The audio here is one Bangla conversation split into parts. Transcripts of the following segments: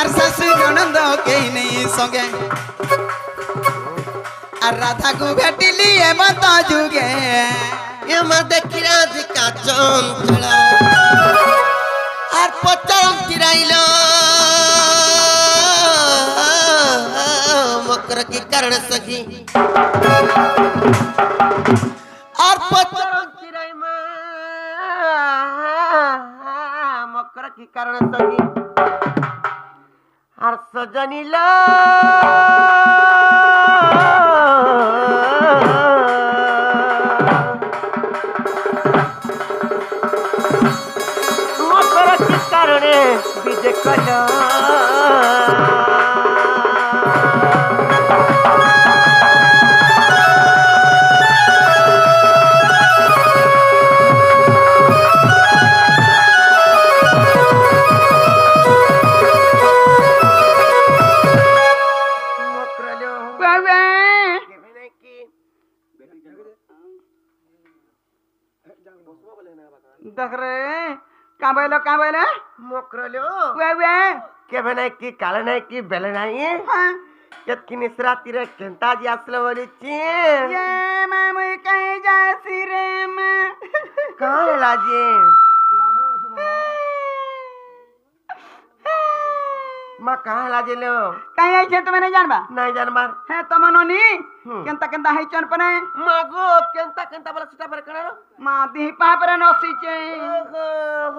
আর শাশু ননদ কেই নেই সঙ্গে আর রাধা কু ভেটিলি এমত যুগে এমা দেখি রাধিকা চঞ্চল আর পচরম চিরাইল মকর কি কারণ সখী আর পচরম চিরাই মা মকর কি কারণ সখী আর সজনিল মকর কি কারণে বিজে কল देख रे कहाँ बैले मोकरलो केबे नहीं की काले नहीं की बेले नहीं केतकी निसरा तीरे केंता जी आसले बोली ची ये मैं कहीं जासी रे मैं कहाँ है लाजी माँ कहाँ है लाजी लो कहीं आई तुम्हें नहीं जानबा नहीं जानबार है तमनोनी केंता केंता है चन पने मागो केंता केंता बोला सिटा पर करो माँ दी पा पर नसी चे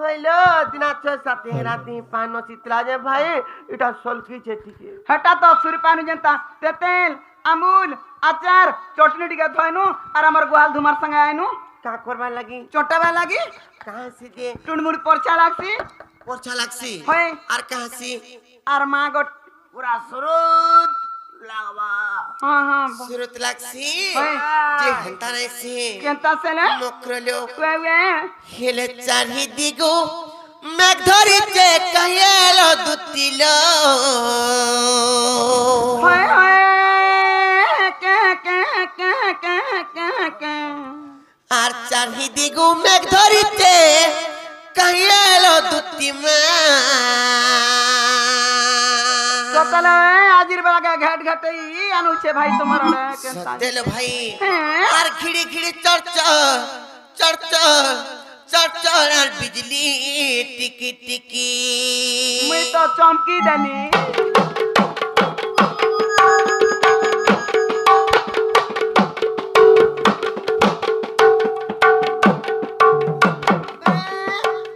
होइलो दिना 6-7 राती पानो चितला जे भाई इटा सोलकी छे ठीक हटा तो सूर्य पानु जनता तेल अमूल अचार चटनी टिका थयनु और हमर गोहाल धुमार संग आइनु का करबा लगी चोटाबा लागी कहां से के टुनमुर परछा लागसी पोरछा लागसी होय और कहां से और मां गोट पूरा सुरुत लागवा हां हां सुरुत लागसी होय जे हंता नहीं से केंता से ने मोकरलो वे हेले चाही दिगो मेघ धरी जे कहेलो दुतिलो होय होय के আর চাহি দিগু মেঘ ধরিতে কহেলো দুতি মা সকালে আজির বেলা ঘাট ঘাটই আনুছে ভাই তোমার রে কেনতা সতেল ভাই হ্যাঁ আর খিড়ি খিড়ি চড়চড় আর বিজলি টিকি টিকি মুই তো চমকি দেনি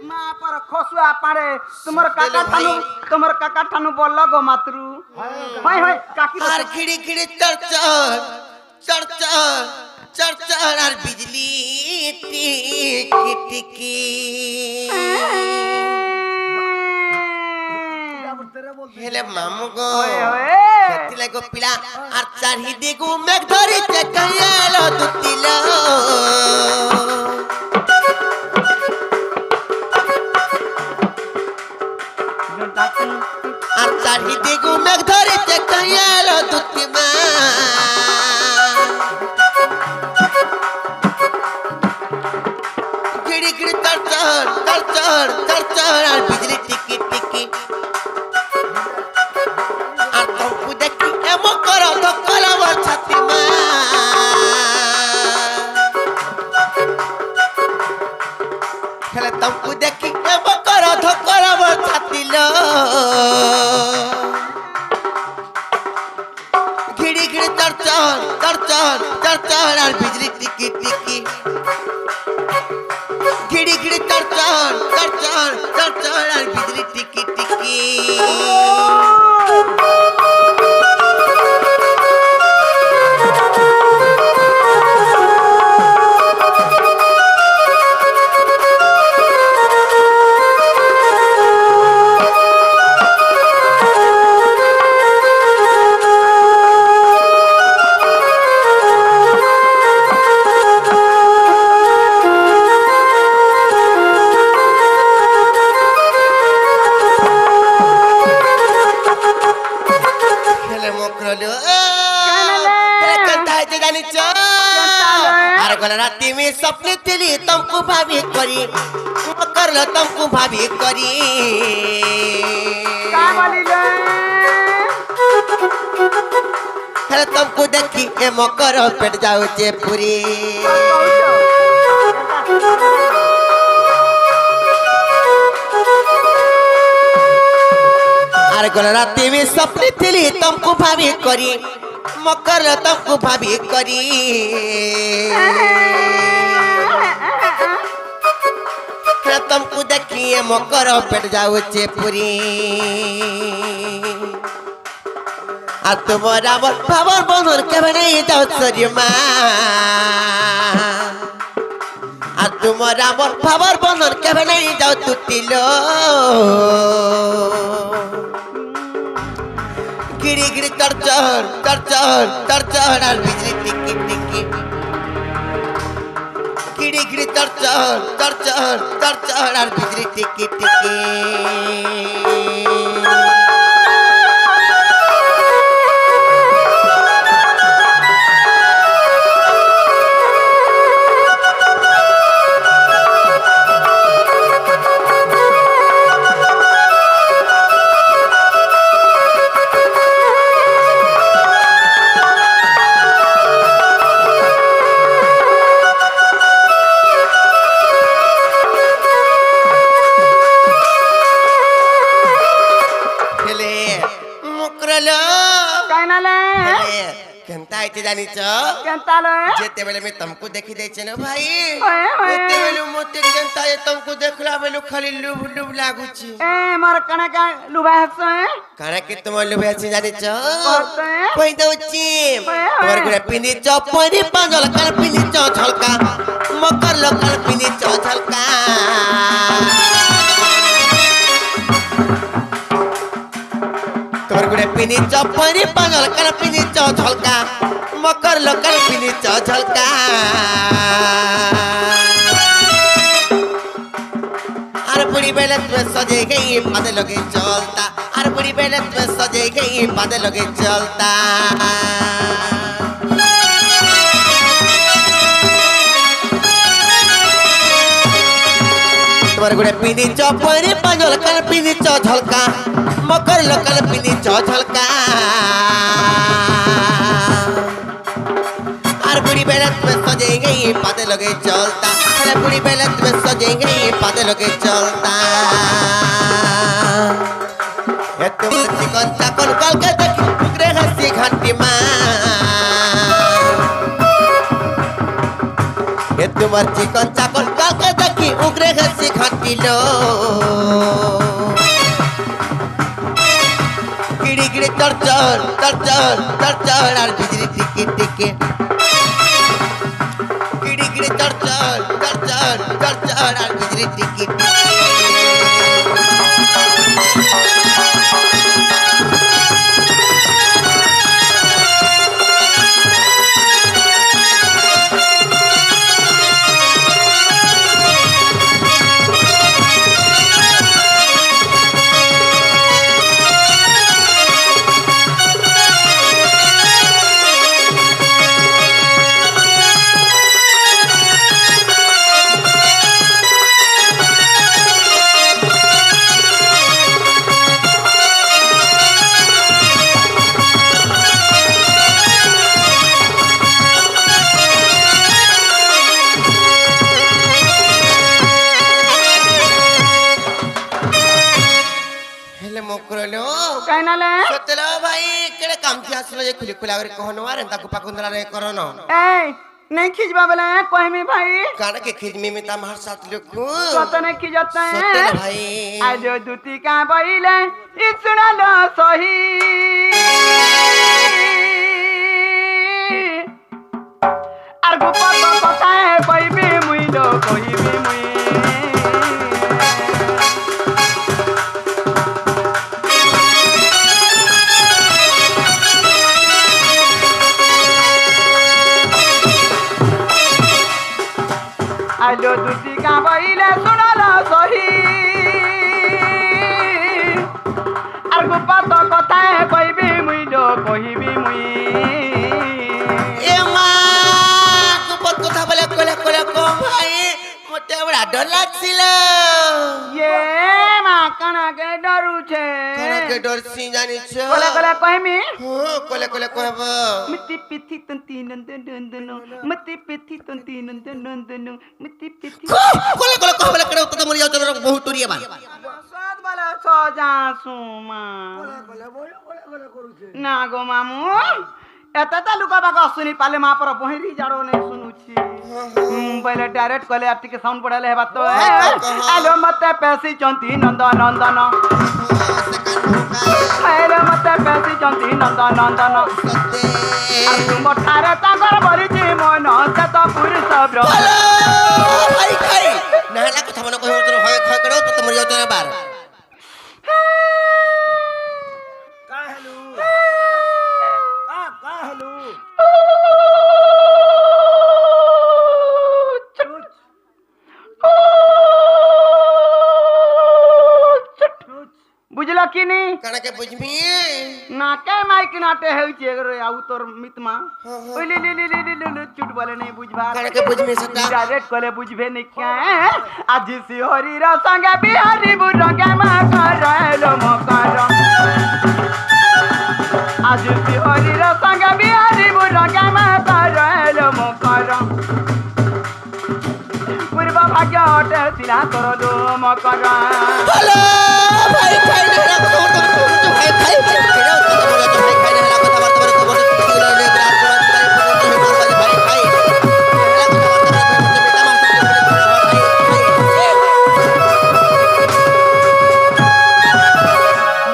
মা पर খসুয়া পারে তোমার কাকা ঠানু বলল গো মাতরু হয় হয় কাকি আর খিড়ি খিড়ি চড়চড় আর বিজলি টিকি টিকি হেলে মামু গো সেতিলে গো পিলা আর চাহি দিগু মেঘ ধরিতে কহেলো দুতিলো আর চাহি দিগু মেঘ ধরিতে কহেলো দুতি মা गिड़ी गिड़ी चढ़ আর বিজলি টিকি টিকি আর তমকু দেখি এমন করো ধকল আমার ছাতি মা খেলে তমকু দেখি এমন করো ধকল আমার ছাতি লো ঘিড়ি ঘিড়ি চড় আর বিজলি টিকি টিকি गिड़ी गिड़ी चढ़ আর বিজলি টিকি টিকি राती में सपने तेली तुमको भाभी करी कर लो तुमको भाभी करी का बोली ले ହେଲେ ତମକୁ ଦେଖି ଏ ମକର ପେଟ ଯାଉଛେ ପୁରୀ ଆରେ ଗଲା ରାତି ବି ସ୍ୱପ୍ନ ଥିଲି ତମକୁ ଭାବି କରି ମକର ତମକୁ ଭାବି କରି तुमको देखिए मकर पेट जाऊचे पूरी आ तुम्हारा भावर बंधन केवे नहीं जाओ सरी माँ आ तुम्हारा भावर बंधन केवे नहीं जाओ तुटिलो गिरी गिरी चढ़ चढ़ और बिजली टिकी टिकी गिरी गिरी चढ़ और बिजली टिकी टिकी जानिच जेते बेले में तुमको देखी दे छे न भाई ओते बेले मोते केनता ये तुमको देखला बेलु खाली लुभ लुभ लागुची ए मोर कने का लुभा हस कने के तुम लुभा छी जानिच कोई दउची तोर गुरे पिनी चपरी पांजल कल पिनी झलका मकर लोकल पिनी झलका तोर गुरे पिनी चपरी पांजल कल पिनी झलका मकर लोकल पिनी झलका अरे बुढ़ी बेले तुम्हें सजे गई पादे लगे चलता अरे बुढ़ी बेले तुम्हें सजे गई पादे लगे चलता तुम्हारे गुड़े पिनी चपरी पांजल कल पिनी झलका मकर लोकल पिनी झलका बुढ़ी बेले तुम्हें सजे गई पादे लगे चलता अरे बुढ़ी बेले तुम्हें सजे गई पादे लगे चलता ये तुम चिकन चाकन कल के देखी उगरे हंसी घंटी माँ ये तुम्हार चिकन चाकन कल के देखी उगरे हंसी घंटी लो गिड़ी गिड़ी चढ़ और बिजली टिकी टिकी चढ़ और बिजली टिकी खुली खुला कहनो आरे ताको पाकुंदरा रे करनो ए नहीं खिजबा बेले कहमी भाई काना के खिजमी में तमार साथ लोग सत ने खिजता है सत भाई आज दूती का बइले ई सुना लो सही आर गोपा कथा है कहबी मुई लो कहबी मुई आलो दूती का बइले सुनाला सही आर गोपा तो कथा है कहबी मुई लो कहबी मुई ए मां गोपा कथा बोले कोले को भाई मते बड़ा डर लागसिल ये मां कना के डरू छे कना के डरसी जानिछ कोले कोले कहमी हां कोले कोले कहब मिट्टी पिथी तंती नंदन मिट्टी पिथी तंती नंदन मिट्टी पिथी कोले कोले कहबले करे त मरि जाउ त बहुत तुरिया बा सात वाला छ जासु मा ना गो मामू एत लुका बाग सुनी पाले मा पर बहिरी जाड़ो नहीं सुनुची पहले डायरेक्ट कहले आरती के साउंड पड़ले हेबा तो हेलो मते पैसी चंती नंदन नंदन हेलो मते पैसी चंती नंदन नंदन तुम ठारे तागर बरिची मन से तो पुरुष ब्र भाई भाई नाला কথা মনে কই তোর হয় খয় করো তো মরি যাও তো বার का हेलो का हेलो बुझला कि नहीं কানা কে বুঝমি नाटे माइक नाटे है रे आउ तोर मितमा ओले ले ले ले ले ले चुट बोले नहीं बुझबा কানা কে বুঝমি সেটা डायरेक्ट कोले बुझबे नहीं क्या आज सी हरी रा संगे बिहारी बुरगे मा करलो मकर आज सी हरी रा संगे बिहारी बुरगे मा करलो मकर पूर्व भाग्य हटे सिला तोर मकर हेलो भाई भाई नाला কথা বলতো ভাই ভাই ভাই কেন তো মরি যাও ভাই ভাই নালা কথা বলতো বলতো বলতো কি লাগে রাত রাত ভাই ভাই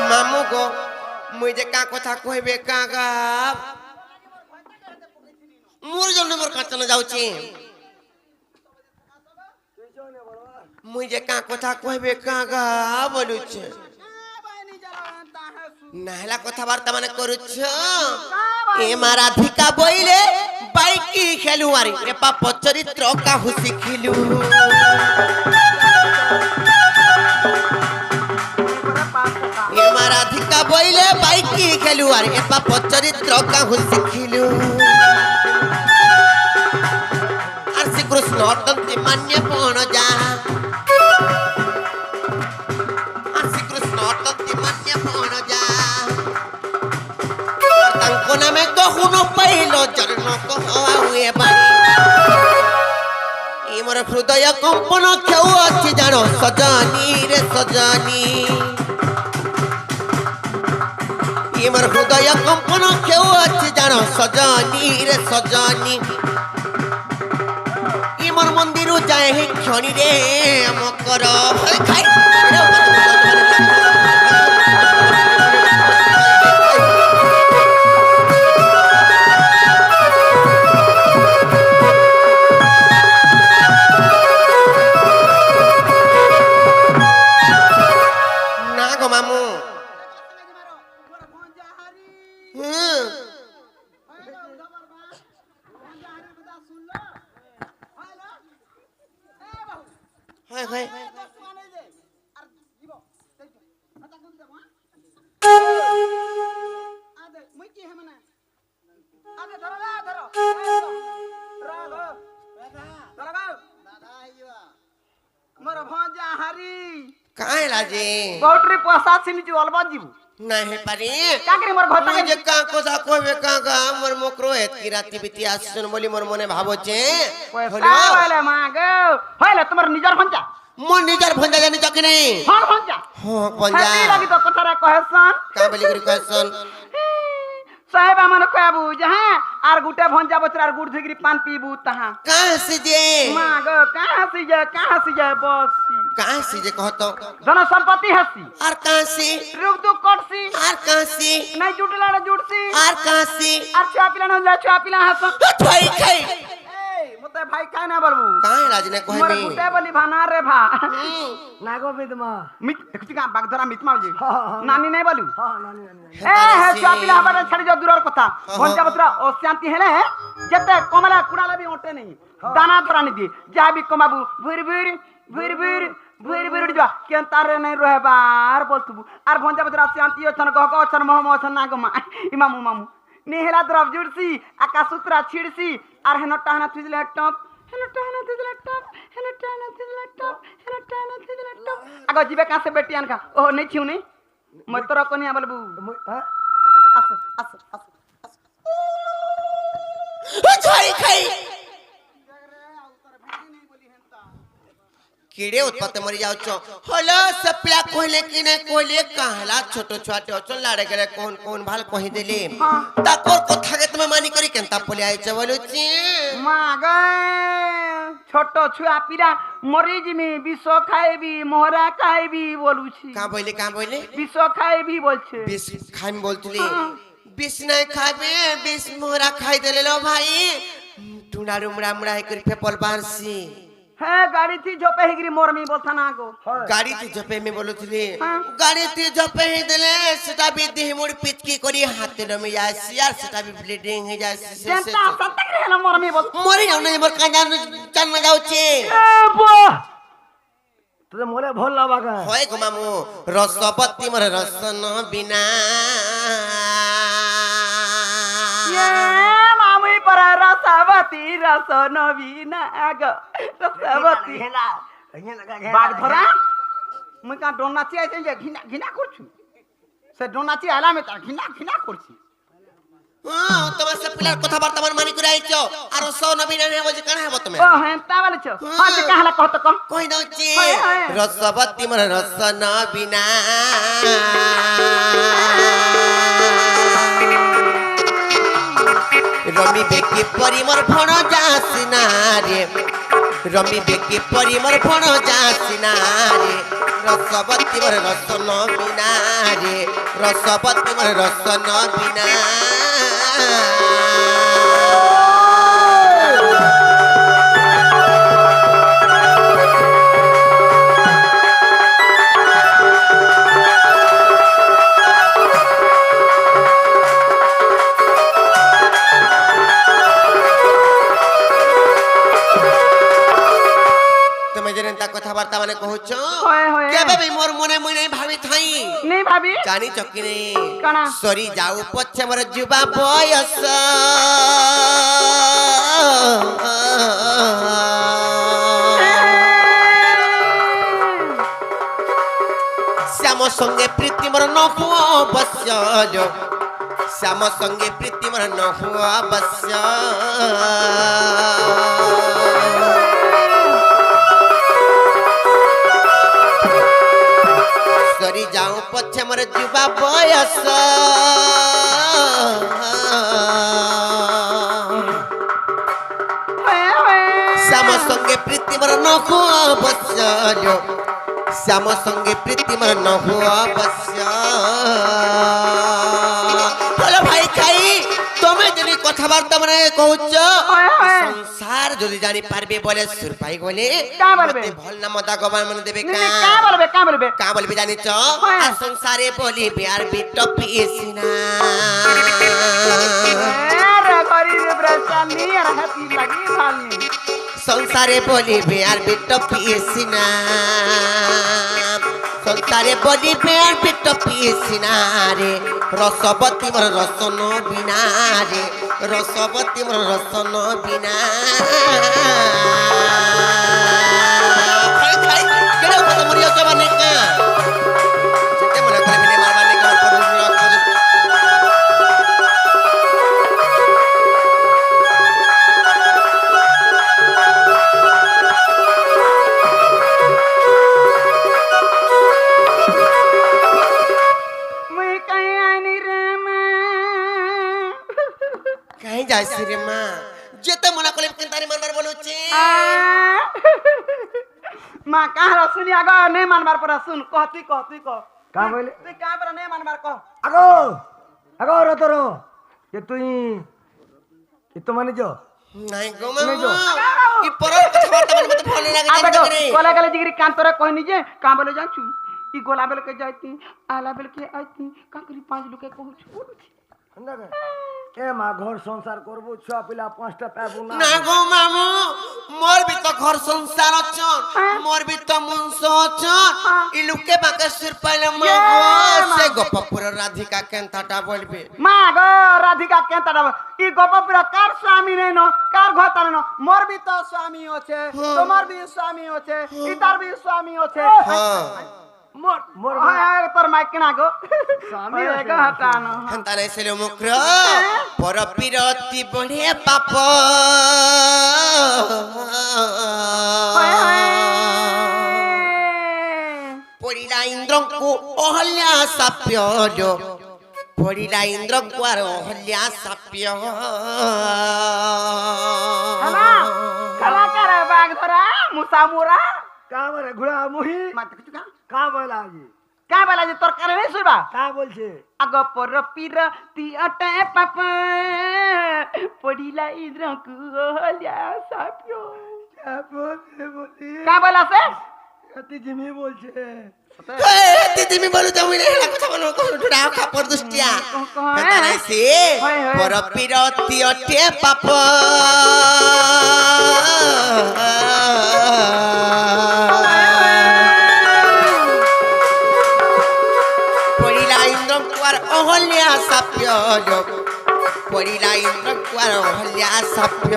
মামু গো মুই যে কা কথা কইবে কাগা মোর জন্য মোর কাটনা যাউছি মুই যে কা কথা কইবে কাগা বলুছে নাহলা কথাবার্তা মানে করুছ এ মারাধিকা বইলে বাইকি খেলুয়ারি এ পাপ চরিত্র কাহু শিখিলু এ মারাধিকা বইলে বাইকি খেলুয়ারি এ পাপ চরিত্র কাহু শিখিলু আর শ্রীকৃষ্ণ তন্ত্রী মান্য পণ যা আর শ্রীকৃষ্ণ তন্ত্রী মান্য পণ যা তাঙ্ক নামে কখনো পাইল চরণ কহুয়ে বাড়ি এ মোর হৃদয় কম্পন কেউ আছে জানো সজনী রে সজনী এ মোর হৃদয় কম্পন কেউ আছে জানো সজনী রে সজনী এ মোর মন্দির যায় হে ক্ষণি রে মকর খাই না গো মামু হয় হয় मोर भंजा हरी কাই লাজে बाउंड्री पसा सिनी जो अलबा जीबू नाही पारी काकरी मोर घटा মুই যে কা কথা কইবে কাকা মোর মকরো এতকি রাতি বিতি আসছন বলি মোর মনে ভাবছে पैसा वाले मांगो होइले तुम्हार निजर भंजा মোর নিজের ভঞ্জা জানি চকি নাই हां भंजा হ্যাঁ ভঞ্জা हाथी लगी तो कथरा कहसन কা বলি করি কইছন साहेब मन कहबू जहां आर गुटे भंजा बचर आर गुड़ धगिरी पान पीबू तहां কাছে যে मांगो कहां से जाए बसी কাছে যে কহত धन संपत्ति हसी আর কাছে रुक तू कटसी আর কাছে नहीं जुटला ना जुटसी আর काशी আর छुआ पिला ना छुआ पिला हस खाई खाई मते भाई काय ना बरबू काहे राजने मोर कहबे गुटे बोली भाना रे भा नागो विदमा मित देखि का बागधरा मितमा जी हाँ। नानी नहीं बोलू हां नानी नानी ए हे छुआ पिला हबारे छड़ी जो दूरर कथा भंजा बतरा अशांति हेले जते कमला कुडाला भी ओटे नहीं दाना धरा नहीं दी जा भी कमाबू भुर भुर भुर भुर भुर भुर जा केन तारे नहीं रहबार बोलतबू आर भंजा बतरा शांति अछन गह गह अछन महम अछन नागमा इमामू मामू नेहला द्रव जुड़सी आकाशूत्रा छिड़सी आर हेन टाहना तुजले टप हेन टाहना तुजले टप हेन टाहना तुजले टप हेन टाहना तुजले टप आगो जीवे का से बेटियान का ओ नहीं छिउ नहीं মই তোর কনিয়া বলবু হ্যাঁ আস আস আস ছড়ি খাই কিড়ে উৎপাতে মরি যাচ্ছ হলো সে পিলা কইলে কি না কইলে কাহলা ছোট ছুয়াটে অচল লাড়ে গেলে কোন কোন ভাল কহি দেলি তাকর কথাকে তুমি মানি করি কেনতা পলি আইছ বলুছি মা গে ছোট ছুয়া পিরা মরি জিমি বিষ খাইবি মোহরা খাইবি বলুছি কা বইলে বিষ খাইবি বলছে বিষ খাইম বলতুলি বিষ নাই খাবে বিষ মোরা খাই দেলে লো ভাই টুনা রুমড়া মুড়া করি পেপল বারসি হ্যাঁ গাড়ি থি ঝোপে হিগরি মরমি বলতা না গো গাড়ি তে জপে মে বলুতুলি হ্যাঁ। গাড়ি তে জপে হে দেলে সেটা বি দেহ মোর পিচকি করি হাতে নমে যাসি আর সেটা বি ব্লিডিং হে যাসি যেটা সত্য করে হেলা মরমি বল মরি যাও না মোর কাজান জানা যাচ্ছে তোদের মোরে ভল লাগাগা হয় গো মামু রসপতি মোর রসন বিনা ये मामुई पर रसावती रस नवीना आग रसावती ঘেনা ঘেনা बाग धरा मुई का डोन नाची आइसे जे घिना घिना करछु से डोन नाची आला में ता घिना घिना करछु তোমার সে পিলার কথা বার্তা মানি করে আইছো আর রসন বিনা নে বজি কানা হবো তুমি ओ हेंता वाले छ हां जे कहला कहत कह কই দউছি হয়, হয়। রসপতি মোর রসন বিনা রমি বেকি পরি মোর ফণ যাসিনা রে রমি বেকি পরি মোর ফণ যাসিনা রে রসপতি মোর রসন বিনা রে রসপতি মোর রসন বিনা তুমি যেন তা কথাবার্তা মানে কহুছ হয়, হয়। কেবে বি মোর মনে মনে ভাবি থাই नहीं भाभी জানি চকিনে কানা? সরি যাও পছে মোর যুবা বয়স শ্যাম সঙ্গে প্রীতি মোর নহু অবশ্য শ্যাম সঙ্গে প্রীতি মোর নহু অবশ্য সরি যাও পছে মোর যুবা বয়স শ্যাম সঙ্গে প্রীতি মোর নহু অবশ্য শ্যাম সঙ্গে প্রীতি মোর নহু অবশ্য হলো ভাই খাই তুমি যদি কথাবার্তা মানে কହୁছ হয়, হয়। সংসার যদি জানি পারবে বলে সুর পাই গলে কা বলবে? মতে ভাল নাম দাগবান মানে দেবে नहीं का बोलबे কা বলবি জানিছ হয়। আর সংসারে বলিবে আর বিট পিসিনা अरे गरी रे ब्रसानी আর হাতি লাগি ভালনি সংসারে বলিবে আর বিট পিসিনা সংসারে বলিবে আর বিট পিসিনা রে রসবতী মোর রসন বিনা রে রসবতী মোর রসন বিনা খাই খাই কেডা কথা মরিয়া জবানে কা যেতে মনে করে বিনে মারবানে কা করুন মুই কাই আনি রে মা কাই যাইছি রে মা যেতে মনে করে কেনতারি মারবার বলুছি মা কাহার শুনি আগ নেই মানবার পর শুন কহতি কহতি কহ কা বলে তুই কাহ পর নেই মানবার কহ আগো আগো রে তোর যে তুই তো মানিছ নাই গো নাই গো। মামা কি পর কথাবার্তা মানে মতে ভালো লাগে আবে জানতে করে গলা গলা জিগরি কান্তরে কহনি যে কা বলে জানছু ই গোলা বেল के जाती आला बेल के आती काकरी पांच लोके कहूछु এ মা ঘর সংসার করবো ছুয়া পিলা পাঁচটা পাবো না না গো মামু মোর ভি তো ঘর সংসার অছন মোর ভি তো মুনস অছন ই লুকে বাকে সুর পাইলে মা গো সে গোপপুর রাধিকা কেনতাটা বলবে মা গো রাধিকা কেনতা ই গোপপুরা কার স্বামী নেই ন কার ঘতার ন মোর বি তো স্বামী আছে তোমার বি স্বামী আছে ইতার বি স্বামী আছে হ্যাঁ মোর মোর ওই তোর মাইক কেনা গো স্বামী ওই আছে। গো হটানো তারে ছিল মুখ্র পর পিরতি বড়ে পাপ পড়িলা ইন্দ্রଙ୍କୁ অহল্যা সাপ্য পড়িলা ইন্দ্রଙ୍କୁ আর অহল্যা সাপ্য হলা হলা করে বাঘ ধরা মুসা মুরা কা বলে ঘোড়া মুহি মাত কিছু কা কা বলা আজি কা বেলা যে তোর কানে নাই শুইবা কা বলছে আগ পর পীর তি অটে পাপ পড়িলা ইন্দ্রଙ୍କୁ হলিয়া সাপিও কা বলে বলি কা বেলা সে এতি জিমি বলছে তুমি বলো তুমি না কথা বলো ঢুড়া খাপড় দুষ্টিয়া তারে সে পর পিরতি অটে পাপ পড়িলা ইন্দ্রଙ୍କୁ আর অহল্যা সাপ্য পড়িলা ইন্দ্রଙ୍କୁ আর অহল্যা সাপ্য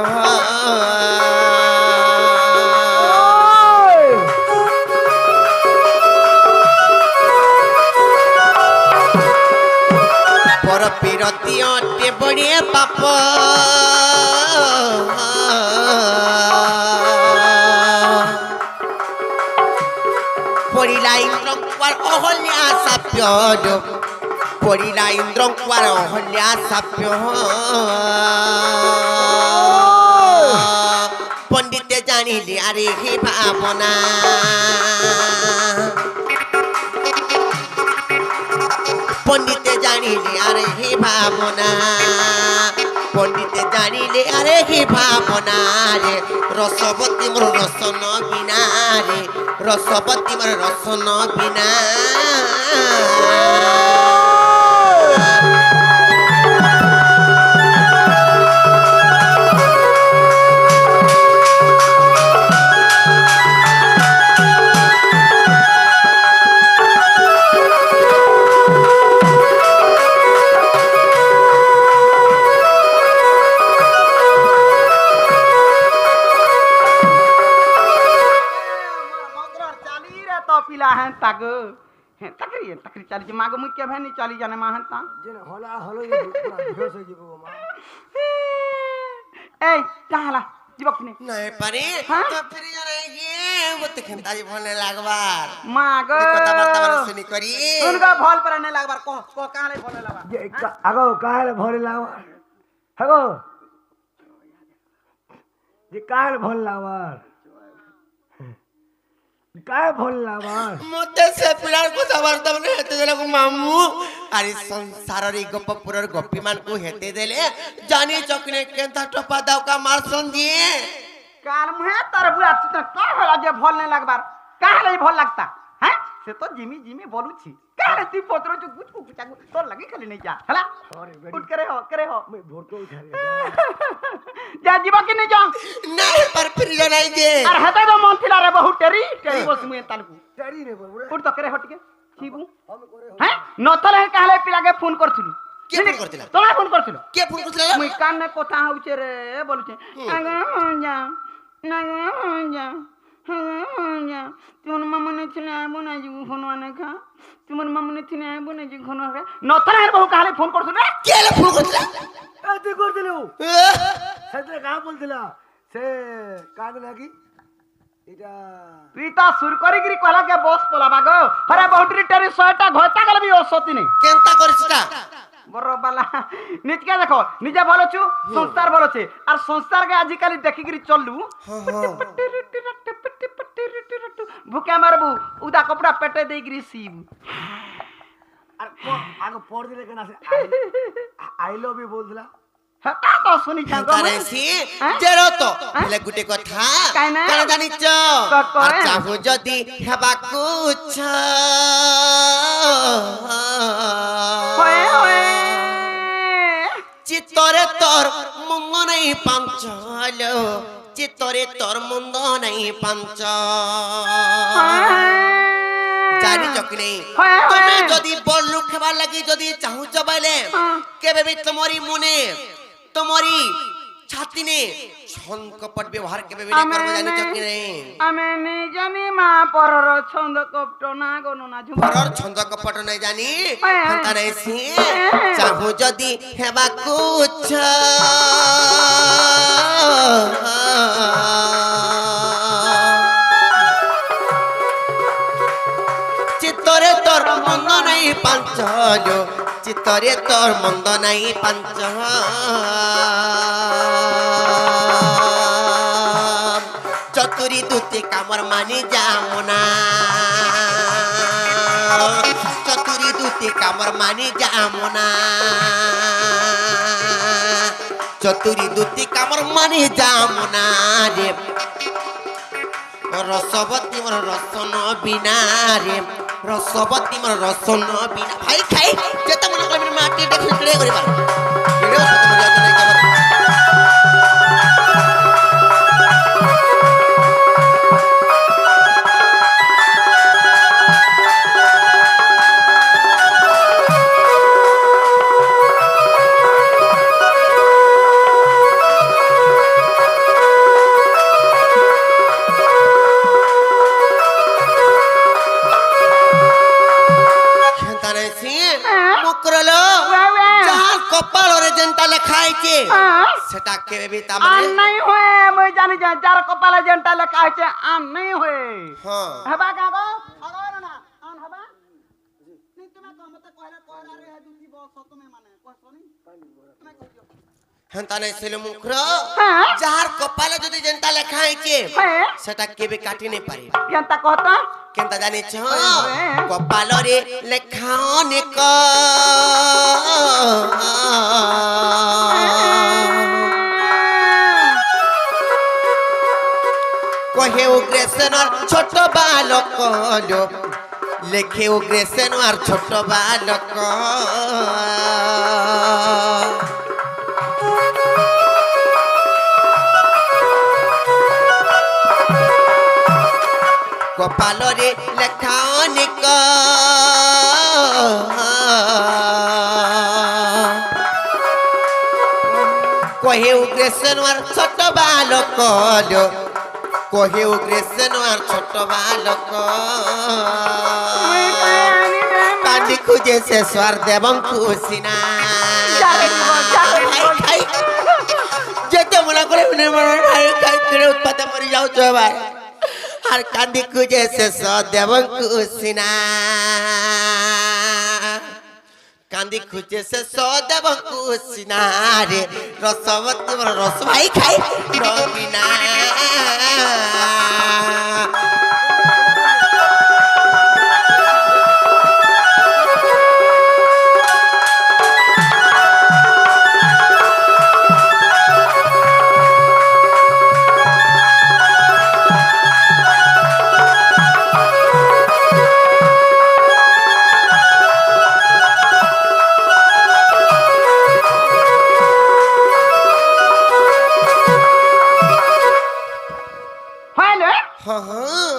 পর পিরতি অটে বড়ে পাপ পড়িলা ইন্দ্রଙ୍କୁ আর অহল্যা সাপ্য পড়িলা ইন্দ্রଙ୍କୁ আর অহল্যা সাপ্য পণ্ডিতে জানিলে আরে হে ভাবনা পণ্ডিতে জানিলে আরে হে ভাবনা পণ্ডিতে জানিলে আরে হে ভাবনা রে রসবতী মোর রসন বিনা রে রসবতী মোর রসন বিনা চালি রে তো পিলা হ্যাঁ তাগ হ্যাঁ তাকরি চালি যে মাগ মুই কেভে নি চালি জানে মা হ্যাঁ তা যে হলা হলো যে পুরা বেহস হয়ে যাব মা এই কাহলা জীবক নে নাই পারে হ্যাঁ? তো ফিরে জানাই গিয়ে বতে খেন্তাজি ভলে লাগবার মা গো কথা বার্তা মানে শুনি করি উনকা ভাল পরে নে লাগবার কহ কাহলে ভলে লাগবার যে আগো কালে ভরে লাগার আগো যে কাল ভল লাগার কায় ভল লাগার মতে সে পিলার কথা বার্তা মানে হেতে দেলে মামু আরে সংসাররে গপপুরর গপি মানকু হেতে দেলে জানি চকনে কেনতা টপা দাও কা মারসন দিয়ে কাল মুহে তার বুয়া তুই তো কা হলা যে ভাল নে লাগবার কাহলে ভাল লাগতা হ্যাঁ সে তো জিমি জিমি বলুছি কাহলে তুই পত্র চু কুচ কুচ চাকু তোর লাগি খালি নেই যা হলা আরে বেডি উঠ করে হো मैं भोर को उठा रे যা জীবক নে যা নাই পার ফিরে জানাই দে আর হেতে তো মন থিলা রে বহু টেরি টেরি বস মুয়ে তালকু तेरी रे बोल উঠ তো করে হটকে ছিবু हम करे হ্যাঁ নতলে কাহলে পিলাকে ফোন করছিলু কে ফোন করতিলা তোমরা ফোন করছিল কে ফোন করতিলা মুই কানে কথা হউছে রে বলছে আগা যা নাগা যা যা তোমার মামনে ছিলে আইবো না যে ফোন আনে খা তোমার মামনে ছিলে আইবো না যে ঘন রে নতলে বহু কাহলে ফোন করছিল রে কে লে ফোন করতিলা ए तू कर दिलो সেটা কা বলছিলা সে কাজ নাকি এটা তুই তা সুর করি গিরি কলা কে বস পলাবা গো আরে বহুটি টেরি 100টা ঘটা গলে বি ওসতি নেই কেনতা করিসটা বড় বালা নিজকে দেখো নিজে বলছু সংস্থার বলছে আর সংস্থারকে আজিকালি দেখি গিরি চললু ভুকে মারবু উদা কপড়া পেটে দেই গিরি সিবু আর আগে পড় দিলে কেন আছে আই লভ ইউ বলছিলা হেটা তো শুনি গো তারে সি জেরো তো হেলে গুটে কথা কাই না? কেন জানিছ তো কয়। আর চাহু যদি হেবাকু ছ হয়ে হয়ে চিত্তরে তোর মন্দ নাই পাঞ্চল চিত্তরে তোর মন্দ নাই পাঞ্চ জানি চকি নেই হ্যাঁ, তুমি হ্যাঁ। যদি বল্লু খেবার লাগি যদি চাহুছ বাইলে হ্যাঁ। কেবে বি তোমারি মনে তোমারি ছাতি নে ছন্দ কপট ব্যবহার কেবে বিনে করব জানিছ কি নাই আমি নি জানি মা পরর ছন্দ কপট না গণনা ঝুম পরর ছন্দ কপট নাই জানি হন্তা নাই সি চাহু যদি হেবা কুছ চিত্তরে তোর মন্দ নাই পাঞ্চ চিত্তরে তোর মন্দ নাই পাঞ্চ চতুরি দুটি কামর মানি যামনা চতুরি দুটি কামর মানি যামনা চতুরি দুটি কামর মানি যামনা রে রসবতী মোর রসন বিনা রে রসবতী মোর রসন বিনা ভাই খাই যেতে মনে করবি মাটি দেখি খিড়ে করে পার খিড়ে সত মজা নাই কামর কপালরে যেনটা লেখা আছে সেটা কেবে তা আন নাই হয়ে মই জানি যে যার কপালে যেনটা লেখা আছে আন নাই হয়ে হ্যাঁ হেবা কাগো আগর না আন হেবা নি তুমি কমতে কইলে কইরা রে দুটি বস তুমি মানে কইছনি তুমি কইছো হেনতা নাই ছিল মুখর যার কপালে যদি যেনটা লেখা আছে সেটা কেবে কাটি নাই পারে কেনতা কহতা কেনতা জানিছ কপালরে লেখা অনেক কহে উগ্রেসেনর ছোট বালক লেখে উগ্রেসেনর ছোট বালক কপালরে লেখা অনেক কহে উগ্রেসেনর ছোট বালক কহে উগ্রেসেনর ছোট বালক কান্দি খুঁজে সে স্বর দেবং খুশিনা যেতে মনে করে উৎপাতে মরি যাচ্ছ এবার আর কান্দি খুঁজে সে স্বর দেবং খুশিনা কান্দি খুঁজে সে সদেব কুসিনা রে রসবতী রস ভাই খাই রবিনা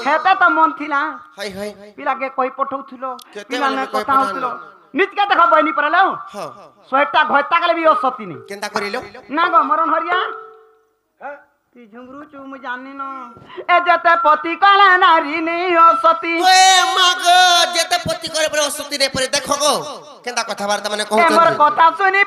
হেতা তো মন থিলা হাই হাই পিলাকে কই পঠাউছিল কেতে পিলানে মানে কই কথা হউছিল পঠানো? নিতকে দেখ বইনি পড়ালো হ্যাঁ সোয়েটা ঘয়তা গলে বি অসতি নি কেনতা করিল না গো মরণ হরিয়া তুই ঝুমরু চু মু জানি ন এ যেতে পতি কলা নারী নেই অসতি ওয়ে মাগ যেতে পতি করে পরে অসতি রে পরে দেখো গো কেনতা কথাবার্তা মানে এ মোর কহুছন কথা শুনি